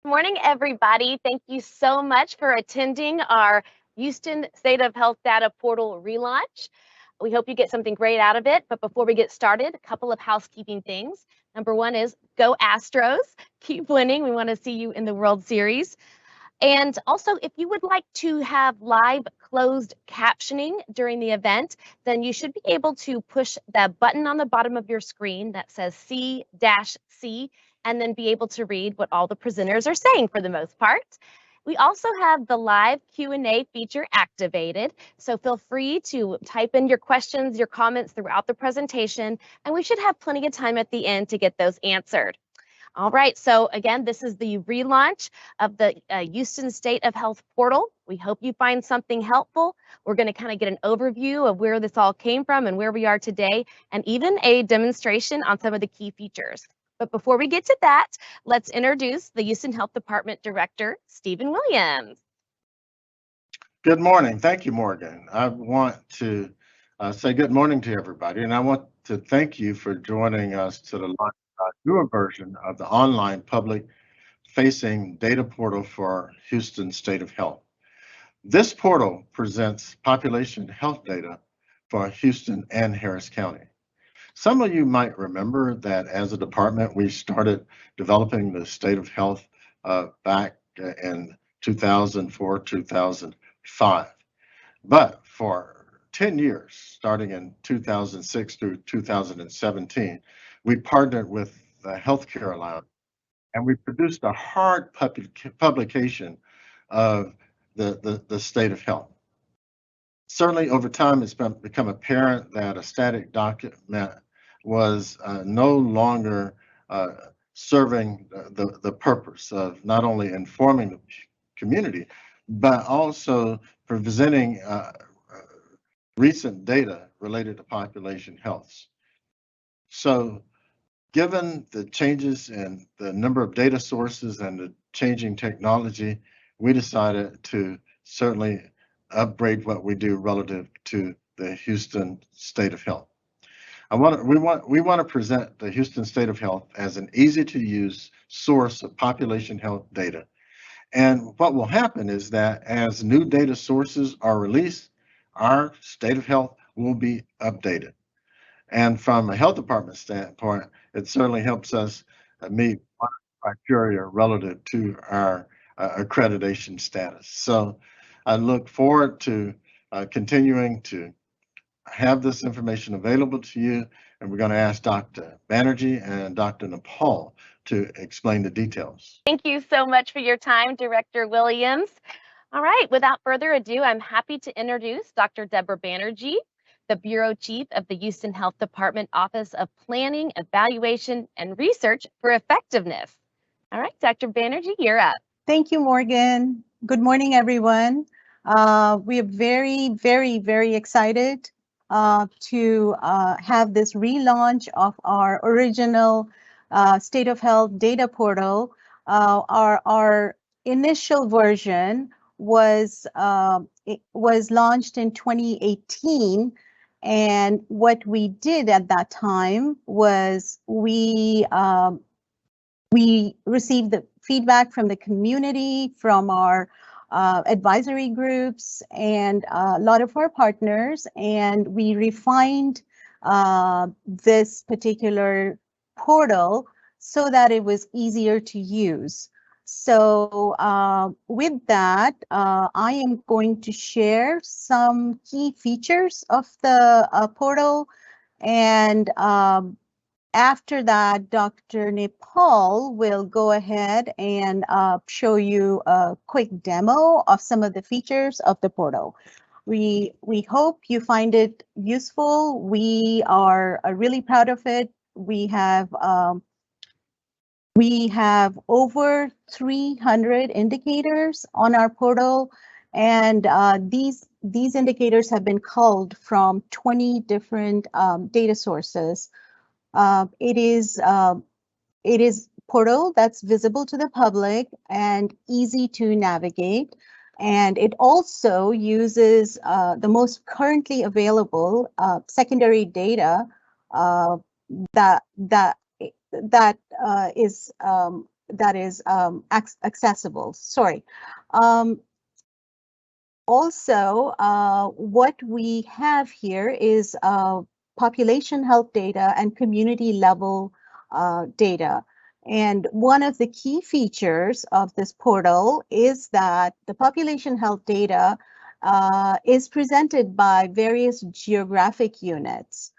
Morning, everybody. Thank you so much for attending our Houston State of Health Data Portal relaunch. We hope you get something great out of it. But before we get started, a couple of housekeeping things. Number one is go Astros. Keep winning. We want to see you in the World Series. And also, if you would like to have live closed captioning during the event, then you should be able to push the button on the bottom of your screen that says C-C and then be able to read what all the presenters are saying for the most part. We also have the live Q&A feature activated, so feel free to type in your questions, your comments throughout the presentation, and we should have plenty of time at the end to get those answered. All right, so again, this is the relaunch of the Houston State of Health portal. We hope you find something helpful. We're going to kind of get an overview of where this all came from and where we are today, and even a demonstration on some of the key features. But before we get to that, let's introduce the Houston Health Department Director, Stephen Williams. Good morning. Thank you, Morgan. I want to say good morning to everybody, and I want to thank you for joining us to the newer version of the online public-facing data portal for Houston State of Health. This portal presents population health data for Houston and Harris County. Some of you might remember that as a department, we started developing the State of Health back in 2004, 2005. But for 10 years, starting in 2006 through 2017, we partnered with the Healthcare Alliance, and we produced a hard publication of the State of Health. Certainly, over time, it's become apparent that a static document was no longer serving the purpose of not only informing the community, but also presenting recent data related to population health. So, given the changes in the number of data sources and the changing technology, we decided to certainly upgrade what we do relative to the Houston State of Health. We want to present the Houston State of Health as an easy-to-use source of population health data. And what will happen is that as new data sources are released, our State of Health will be updated. And from a health department standpoint, it certainly helps us meet criteria relative to our accreditation status. So I look forward to continuing to have this information available to you, and we're going to ask Dr. Banerje and Dr. Nepal to explain the details. Thank you so much for your time, Director Williams. All right, without further ado, I'm happy to introduce Dr. Deborah Banerje, the Bureau Chief of the Houston Health Department Office of Planning, Evaluation, and Research for Effectiveness. All right, Dr. Banerje, you're up. Thank you, Morgan. Good morning, everyone. We are very excited to have this relaunch of our original State of Health data portal. Our initial version was launched in 2018, and what we did at that time was we received the feedback from the community, from our advisory groups, and a lot of our partners, and we refined this particular portal so that it was easier to use. So with that, I am going to share some key features of the portal, and after that, Dr. Nepal will go ahead and show you a quick demo of some of the features of the portal. We hope you find it useful. We are really proud of it. We have over 300 indicators on our portal, and these indicators have been culled from 20 different data sources. It is portal that's visible to the public and easy to navigate, and it also uses the most currently available secondary data that is accessible. Sorry. Also, what we have here is population health data and community level data. And one of the key features of this portal is that the population health data is presented by various geographic units.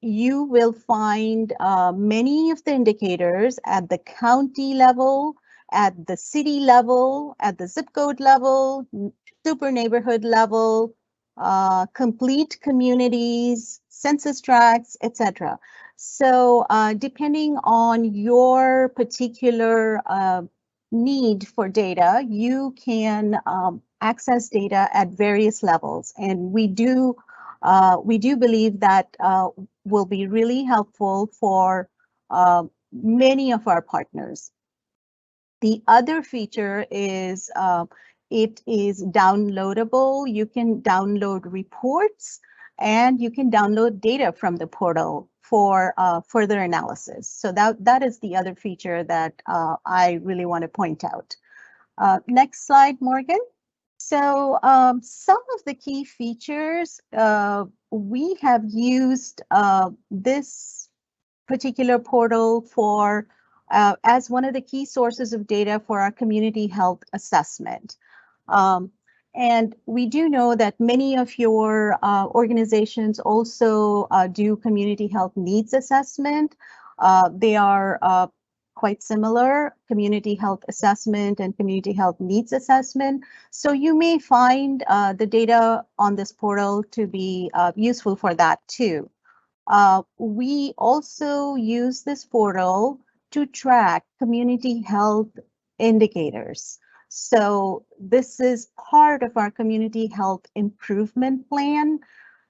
You will find many of the indicators at the county level, at the city level, at the zip code level, super neighborhood level, complete communities, census tracts, etc. So depending on your particular need for data, you can access data at various levels. And we do believe that will be really helpful for many of our partners. The other feature is it is downloadable. You can download reports and you can download data from the portal for further analysis. So that is the other feature that I really want to point out. Next slide, Morgan. So some of the key features, we have used this particular portal for as one of the key sources of data for our community health assessment. And we do know that many of your organizations also do community health needs assessment. They are quite similar, community health assessment and community health needs assessment. So you may find the data on this portal to be useful for that too. We also use this portal to track community health indicators. So this is part of our community health improvement plan.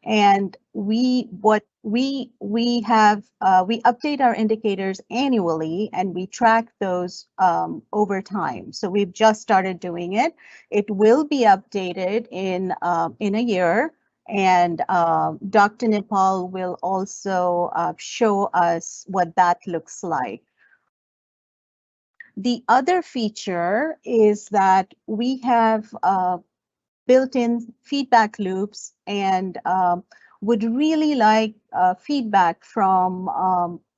And we update our indicators annually and we track those over time. So we've just started doing it. It will be updated in a year. And Dr. Nepal will also show us what that looks like. The other feature is that we have built-in feedback loops and would really like feedback from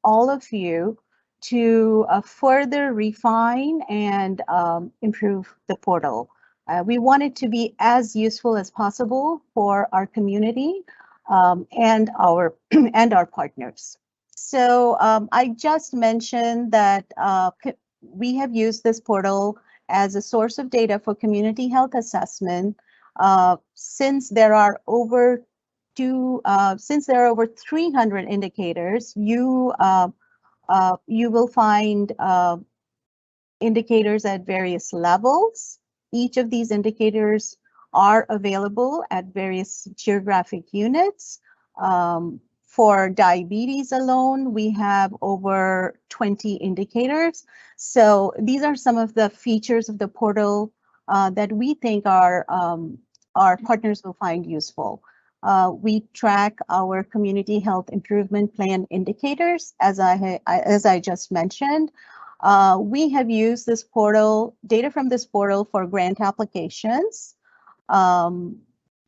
all of you to further refine and improve the portal. We want it to be as useful as possible for our community and our partners. So I just mentioned that we have used this portal as a source of data for community health assessment. Since there are over 300 indicators, you will find indicators at various levels. Each of these indicators are available at various geographic units. For diabetes alone, we have over 20 indicators. So these are some of the features of the portal that we think our partners will find useful. We track our community health improvement plan indicators, as I just mentioned. We have used this portal, data from this portal for grant applications.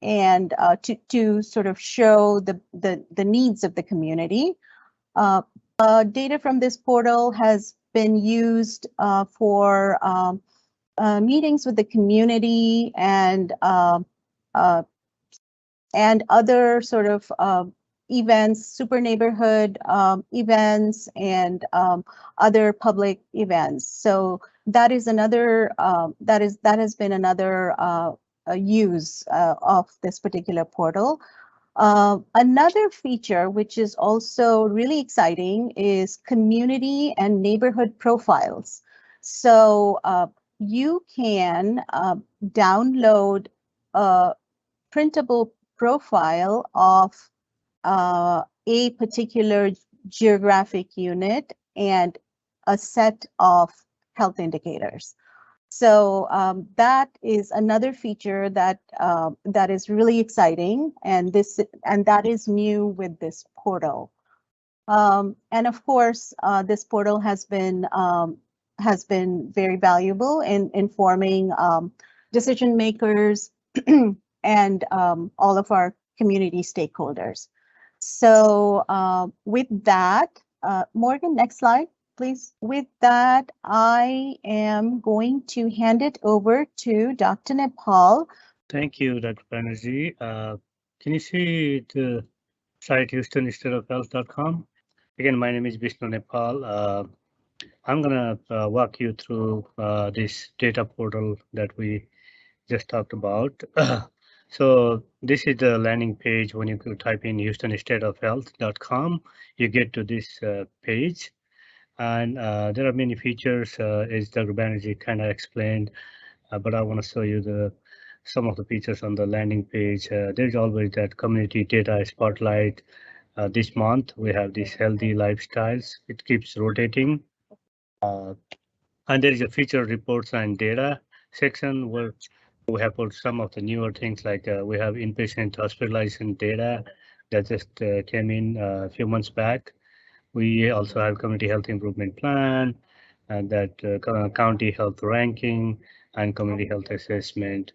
And to sort of show the needs of the community. Data from this portal has been used for meetings with the community and other sort of events, super neighborhood events, and other public events. So that is another that has been another use of this particular portal. Another feature, which is also really exciting, is community and neighborhood profiles. So you can download a printable profile of a particular geographic unit and a set of health indicators. So that is another feature that that is really exciting, and that is new with this portal. And of course, this portal has been has been very valuable in informing decision makers and all of our community stakeholders. So with that, Morgan, next slide, please. With that, I am going to hand it over to Dr. Nepal. Thank you, Dr. Banerje. Can you see the site HoustonInsteadOfHealth.com? Again, my name is Vishnu Nepal. I'm going to walk you through this data portal that we just talked about. So this is the landing page. When you type in HoustonInsteadOfHealth.com, you get to this page. And there are many features, as Dr. Banerje kind of explained, but I want to show you some of the features on the landing page. There's always that community data spotlight. This month we have these healthy lifestyles. It keeps rotating. And there is a feature reports and data section where we have put some of the newer things like we have inpatient hospitalization data that just came in a few months back. We also have community health improvement plan and that county health ranking and community health assessment.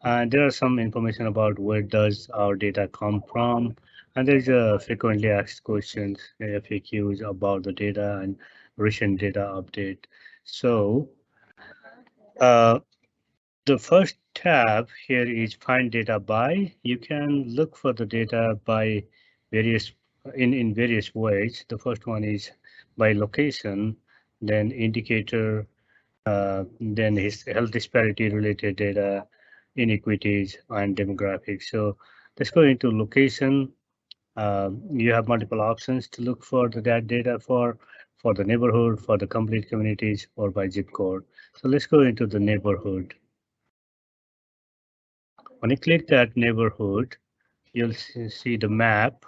And there are some information about where does our data come from. And there's a frequently asked questions, FAQs about the data and recent data update. So the first tab here is find data by. You can look for the data by various in various ways. The first one is by location, then indicator, then his health disparity related data, inequities, and demographics. So let's go into location. You have multiple options to look for that data for the neighborhood, for the complete communities, or by zip code. So let's go into the neighborhood. When you click that neighborhood, you'll see the map.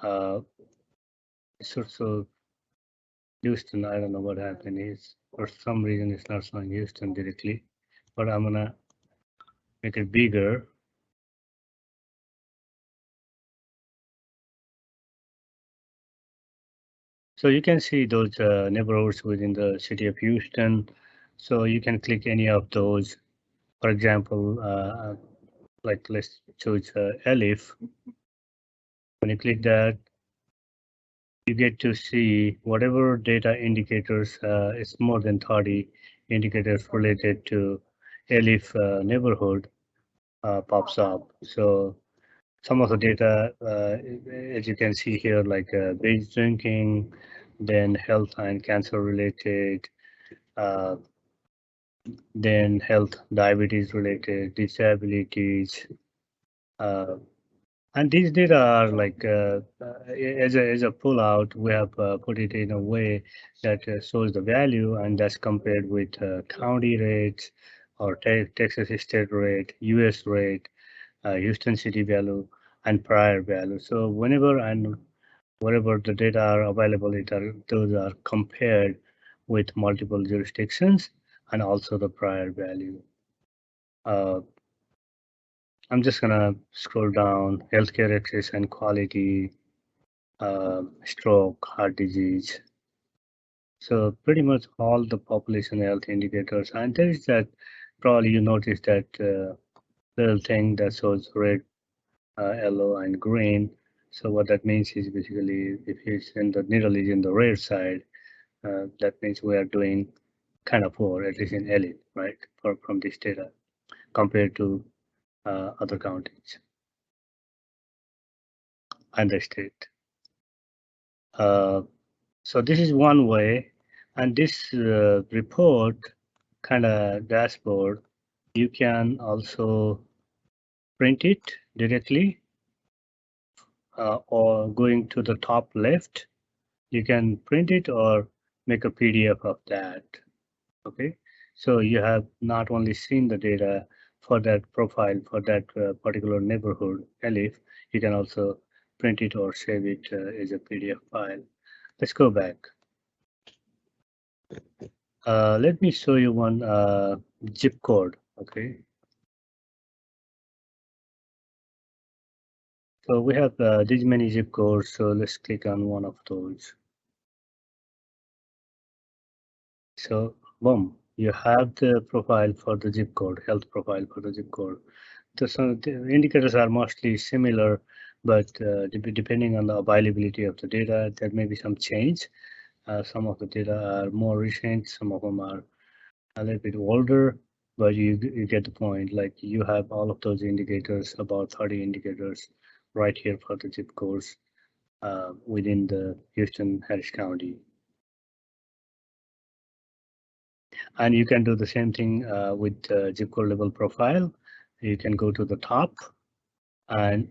So Houston, I don't know what happened is for some reason it's not showing Houston directly, but I'm gonna make it bigger. So you can see those neighborhoods within the city of Houston. So you can click any of those. For example, like let's choose Elif. When you click that, you get to see whatever data indicators, it's more than 30 indicators related to Elif neighborhood pops up. So some of the data, as you can see here, like binge drinking, then health and cancer related, then health, diabetes related, disabilities, and these data are like as a pullout. We have put it in a way that shows the value, and that's compared with county rates or Texas state rate, U.S. rate, Houston city value, and prior value. So whenever and wherever the data are available, those are compared with multiple jurisdictions and also the prior value. I'm just gonna scroll down, healthcare access and quality, stroke, heart disease. So pretty much all the population health indicators. And there is that, probably you notice that little thing that shows red, yellow, and green. So what that means is basically if it's in the needle is in the red side, that means we are doing kind of poor, at least in elite, right, from this data compared to other counties and the state. So this is one way, and this report kind of dashboard, you can also print it directly or going to the top left, you can print it or make a PDF of that. Okay, so you have not only seen the data for that profile for that particular neighborhood, Elif, you can also print it or save it as a PDF file. Let's go back. Let me show you one zip code. Okay. So we have these many zip codes. So let's click on one of those. So boom, you have the profile for the zip code, health profile for the zip code. The indicators are mostly similar, but depending on the availability of the data, there may be some change. Some of the data are more recent, some of them are a little bit older, but you get the point. Like you have all of those indicators, about 30 indicators right here for the zip codes within the Houston Harris County. And you can do the same thing with zip code level profile. You can go to the top and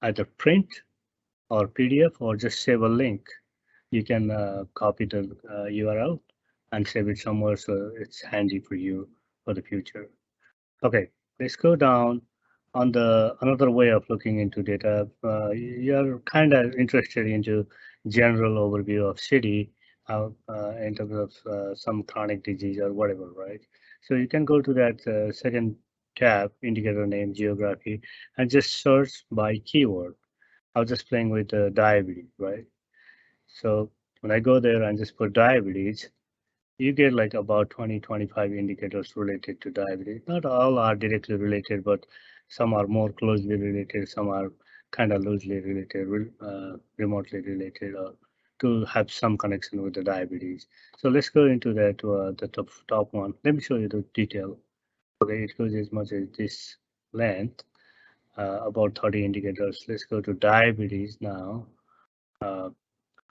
either print or PDF or just save a link. You can copy the URL and save it somewhere so it's handy for you for the future. Okay, let's go down on the another way of looking into data. You're kind of interested into general overview of city in terms of some chronic disease or whatever, right? So you can go to that second tab, indicator name, geography, and just search by keyword. I was just playing with diabetes, right? So when I go there and just put diabetes, you get like about 20, 25 indicators related to diabetes. Not all are directly related, but some are more closely related, some are kind of loosely related, remotely related, or to have some connection with the diabetes. So let's go into that, the top one. Let me show you the detail. Okay, it goes as much as this length, about 30 indicators. Let's go to diabetes now.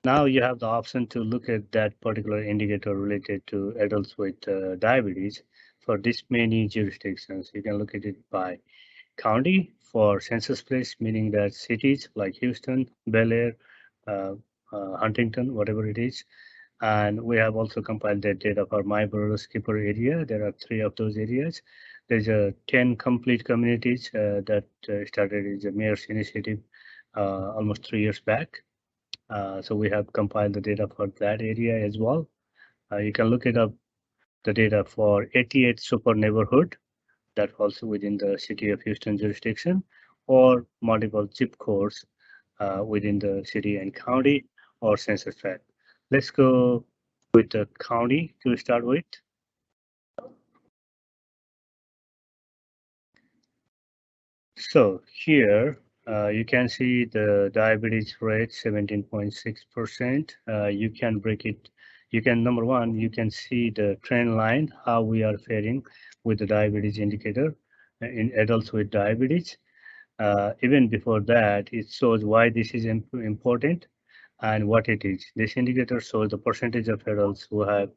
Now you have the option to look at that particular indicator related to adults with diabetes for this many jurisdictions. You can look at it by county for census place, meaning that cities like Houston, Bel Air, uh, Huntington, whatever it is. And we have also compiled that data for my Borough Skipper area. There are 3 of those areas. There's 10 complete communities that started as a mayor's initiative almost 3 years back. So we have compiled the data for that area as well. You can look it up, the data for 88 super neighborhood that falls within the city of Houston jurisdiction, or multiple zip codes within the city and county or census tract. Let's go with the county to start with. So here you can see the diabetes rate 17.6%. You can break it. You can, number one, you can see the trend line, how we are faring with the diabetes indicator in adults with diabetes. Even before that, it shows why this is important and what it is. This indicator shows the percentage of adults who have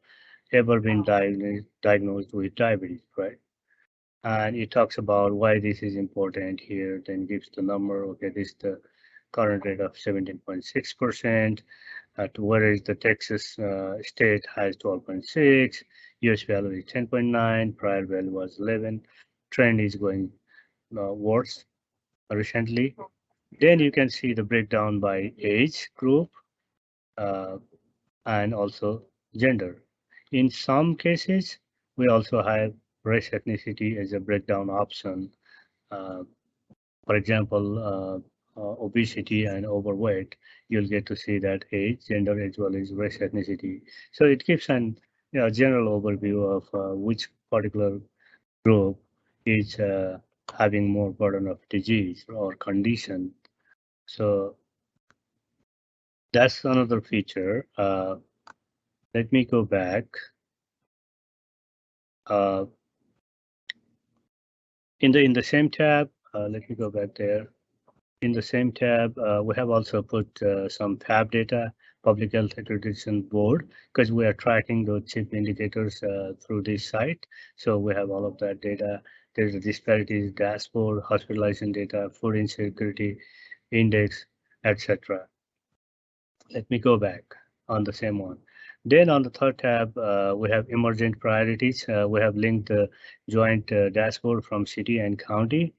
ever been diagnosed with diabetes, right? And it talks about why this is important here, then gives the number. Okay, this is the current rate of 17.6%, whereas the Texas state has 12.6, US value is 10.9, prior value was 11. Trend is going worse recently. Then you can see the breakdown by age group and also gender. In some cases, we also have race ethnicity as a breakdown option. For example, obesity and overweight, you'll get to see that age, gender, as well as race ethnicity. So it gives an general overview of which particular group is having more burden of disease or condition. So that's another feature. Let me go back. In the same tab, let me go back there. In the same tab, we have also put some PHAB data, Public Health Accreditation Board, because we are tracking those CHIP indicators through this site. So we have all of that data. There's a disparities dashboard, hospitalization data, food insecurity index, etc. Let me go back on the same one. Then on the third tab, we have emergent priorities. We have linked the joint dashboard from city and county.